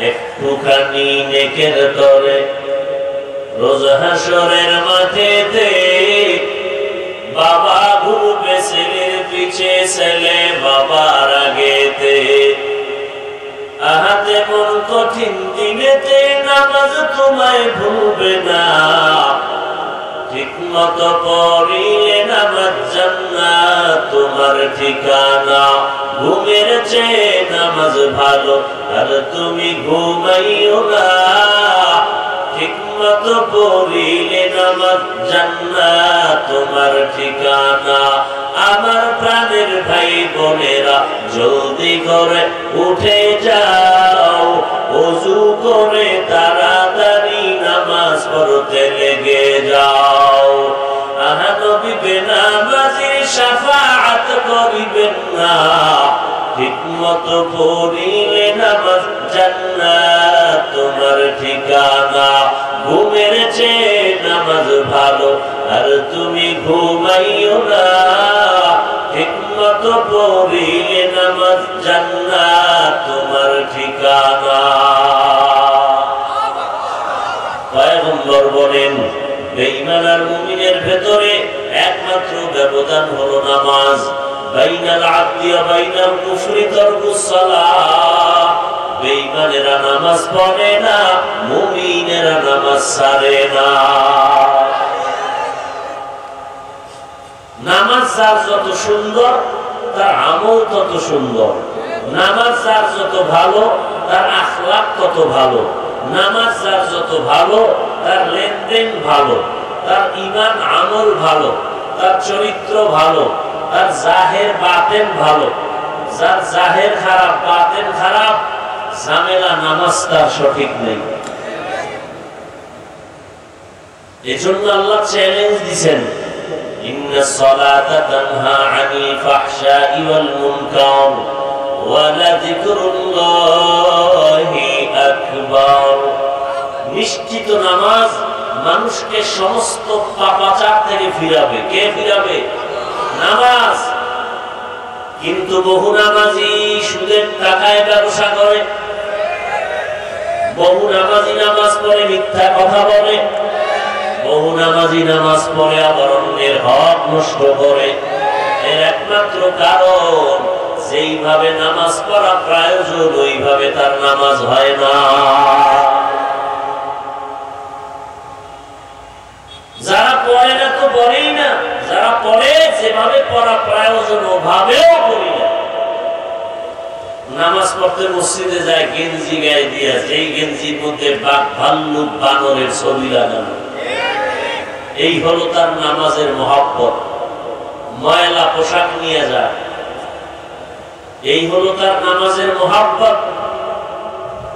একটুখানি নেকের তরে রোজ হাসরের মাঠেতে বাবা ঘুরবে ছেলের পিছে, ছেলে বাবার আগেতে। আহাতে মন কঠিন দিনেতে নামাজ তোমায় ভুলবে না, ঠিক মতো পড়িলে নামাজ জান্নাত তোমার ঠিকানা। ঘুমের চেয়ে নামাজ ভালো আর তুমি ঘুমাইও না, ঠিক মতো পড়িলে নামাজ জান্নাত তোমার ঠিকানা। আমার প্রাণের ভাই বোনেরা জলদি করে উঠে যাও, ওযু করে তাড়াতাড়ি নামাজ পড়তে লেগে যাও। আহা নবী বেনামাজির শাফাআত করিবেন না, ঠিক মতো পড়িলে নামাজ জান্নাত তোমার ঠিকানা। ঘুমের চেয়ে নামাজ ভালো আর তুমি ঘুমাইও না, ঠিক মতো পড়িলে নামাজ জান্নাত তোমার ঠিকানা। পয়গম্বর বলেন বেঈমান আর মুমিনের ভেতরে একমাত্র ব্যবধান হলো নামাজ। বাইনাল আবদি ওয়া বাইনাল কুফরি তারকুস সালাহ। বেঈমানেরা নামাজ পড়ে না, মুমিনেরা নামাজ ছাড়ে না। নামাজ যার যত সুন্দর তার আমল তত সুন্দর, নামাজ যার যত ভালো তার আখলাক তত ভালো, নামাজ যার যত ভালো তার লেনদেন ভালো, তার ঈমান আমল ভালো, তার চরিত্র ভালো, তার জাহের বাতেন ভালো। যার জাহের খারাপ বাতেন খারাপ, ঝামেলা নামাজ তার সঠিক নেই। এজন্য আল্লাহ চ্যালেঞ্জ দিয়েছেন, ইন্নাস সালাতা তানহা আনিল ফাহশাই ওয়াল মুনকার ওয়া লাযিকরুল্লাহি আকবার। নিশ্চিত নামাজ মানুষকে সমস্ত পাপাচার থেকে ফিরাবে। কে ফিরাবে? নামাজ। কিন্তু বহু নামাজি সুদের টাকায় ব্যবসা করে, বহু নামাজি নামাজ পড়ে মিথ্যা কথা বলে, বহু নামাজি নামাজ পড়ে আবার অন্যের হক নষ্ট করে। এর একমাত্র কারণ যেইভাবে নামাজ পড়া প্রয়োজন ওইভাবে তার নামাজ হয় না। যারা পড়ে না তো পড়েই না, যারা পড়ে যেভাবে পড়া প্রয়োজন ওভাবেও পড়ি না। নামাজ পড়তে মসজিদে যায় গেঞ্জি গায়ে দিয়া, যেই গেঞ্জির মধ্যে বাঘ ভাল্লুক বানরের ছবি লাগানো, এই হলো তার নামাজের মহব্বত। ময়লা পোশাক নিয়ে যায়, এই হলো তার নামাজের মহব্বত।